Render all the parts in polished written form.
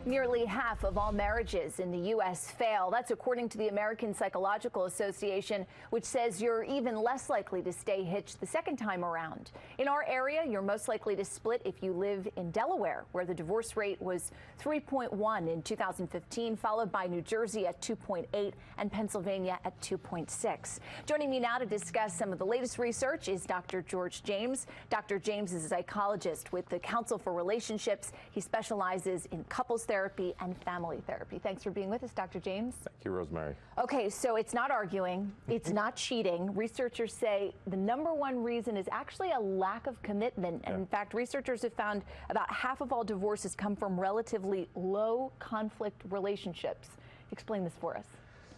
Nearly half of all marriages in the U.S. fail. That's according to the American Psychological Association, which says you're even less likely to stay hitched the second time around. In our area, you're most likely to split if you live in Delaware, where the divorce rate was 3.1 in 2015, followed by New Jersey at 2.8 and Pennsylvania at 2.6. Joining me now to discuss some of the latest research is Dr. George James. Dr. James is a psychologist with the Council for Relationships. He specializes in couples therapy and family therapy. Thanks for being with us, Dr. James. Thank you, Rosemary. Okay, so it's not arguing, it's not cheating. Researchers say the number one reason is actually a lack of commitment. And in fact, researchers have found about half of all divorces come from relatively low conflict relationships. Explain this for us.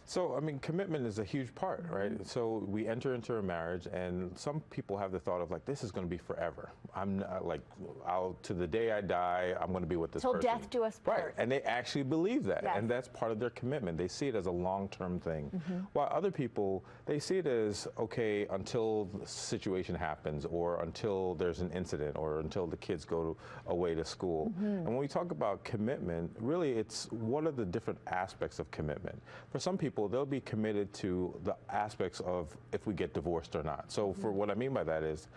So, I mean, commitment is a huge part, right? So we enter into a marriage, and some people have the thought of like, this is going to be forever. I'm not, like, to the day I die, I'm going to be with this person. Till death do us part. Right, and they actually believe that, Yes. and that's part of their commitment. They see it as a long-term thing. While other people, they see it as, okay, until the situation happens, or until there's an incident, or until the kids go away to school. And when we talk about commitment, really it's what are the different aspects of commitment. For some people, they'll be committed to the aspects of if we get divorced or not. So for what I mean by that is,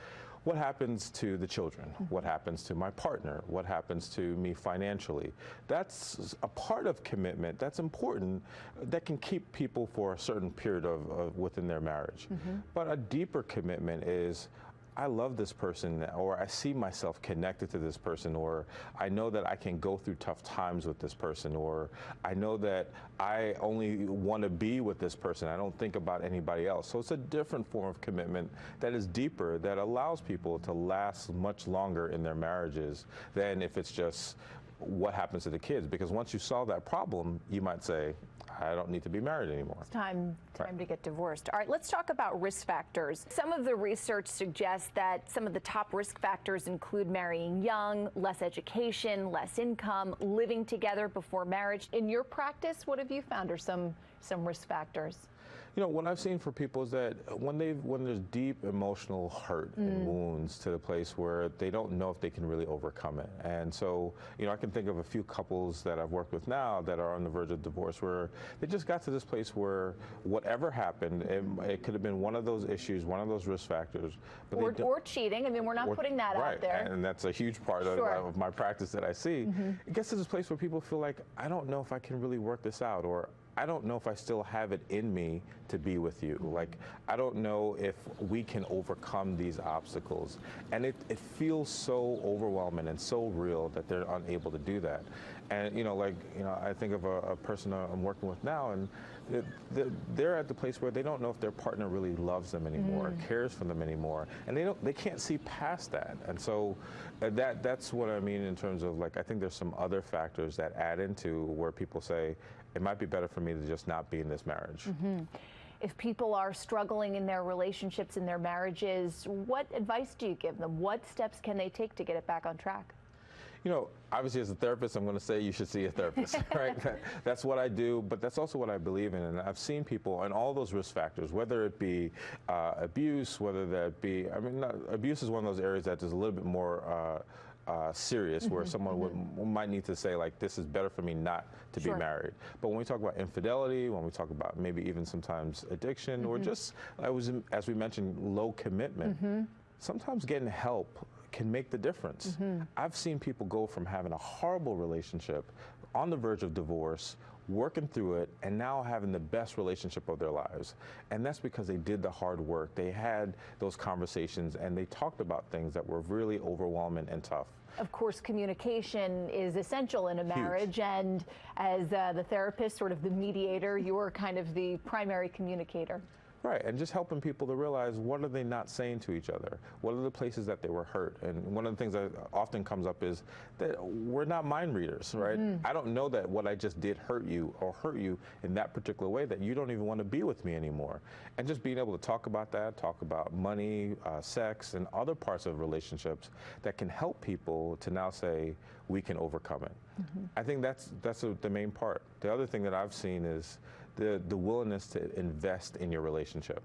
what happens to the children? What happens to my partner? What happens to me financially? That's a part of commitment that's important, that can keep people for a certain period of within their marriage. But a deeper commitment is, I love this person, or I see myself connected to this person, or I know that I can go through tough times with this person, or I know that I only want to be with this person. I don't think about anybody else. So it's a different form of commitment that is deeper, that allows people to last much longer in their marriages than if it's just what happens to the kids. Because once you solve that problem, you might say, I don't need to be married anymore. It's time to get divorced. All right, let's talk about risk factors. Some of the research suggests that some of the top risk factors include marrying young, less education, less income, living together before marriage. In your practice, what have you found are some risk factors? You know, what I've seen for people is that when there's deep emotional hurt and wounds to the place where they don't know if they can really overcome it. And so, you know, I can think of a few couples that I've worked with now that are on the verge of divorce where they just got to this place where whatever happened, it could have been one of those issues, one of those risk factors. But or cheating. I mean, we're not putting that out there. And that's a huge part of my practice that I see. It gets to this place where people feel like, I don't know if I can really work this out, or I don't know if I still have it in me to be with you. Like, I don't know if we can overcome these obstacles. And it feels so overwhelming and so real that they're unable to do that. And, you know, like, you know, I think of a person I'm working with now, and they're at the place where they don't know if their partner really loves them anymore, cares for them anymore, and they can't see past that. And so that's what I mean in terms of, like, I think there's some other factors that add into where people say it might be better for me to just not be in this marriage. If people are struggling in their relationships, in their marriages, what advice do you give them? What steps can they take to get it back on track? You know, obviously as a therapist, I'm going to say you should see a therapist, right? That's what I do, but that's also what I believe in. And I've seen people and all those risk factors, whether it be abuse, whether that be, I mean, abuse is one of those areas that is a little bit more serious, where someone might need to say, like, this is better for me not to be married. But when we talk about infidelity, when we talk about maybe even sometimes addiction, or just, as we mentioned, low commitment, sometimes getting help can make the difference. I've seen people go from having a horrible relationship, on the verge of divorce, working through it, and now having the best relationship of their lives. And that's because they did the hard work. They had those conversations, and they talked about things that were really overwhelming and tough. Of course, communication is essential in a marriage, and as the therapist, sort of the mediator, you're kind of the primary communicator. Right, and just helping people to realize, what are they not saying to each other? What are the places that they were hurt? And one of the things that often comes up is that we're not mind readers, right? I don't know that what I just did hurt you, or hurt you in that particular way, that you don't even want to be with me anymore. And just being able to talk about that, talk about money, sex, and other parts of relationships that can help people to now say, we can overcome it. I think that's the main part. The other thing that I've seen is the willingness to invest in your relationship.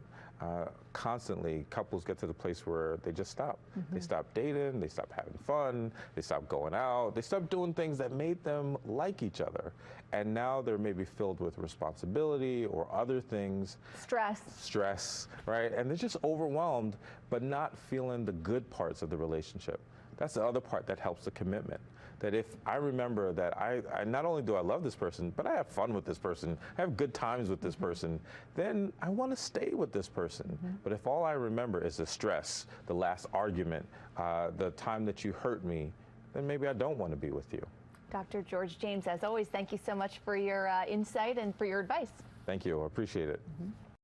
constantly couples get to the place where they just stop. They stop dating, they stop having fun, they stop going out, they stop doing things that made them like each other. And now they're maybe filled with responsibility or other things. Stress, right? And they're just overwhelmed, but not feeling the good parts of the relationship. That's the other part that helps the commitment. That if I remember that I not only do I love this person, but I have fun with this person, I have good times with this person, then I want to stay with this person. But if all I remember is the stress, the last argument, the time that you hurt me, then maybe I don't want to be with you. Dr. George James, as always, thank you so much for your insight and for your advice. Thank you. I appreciate it.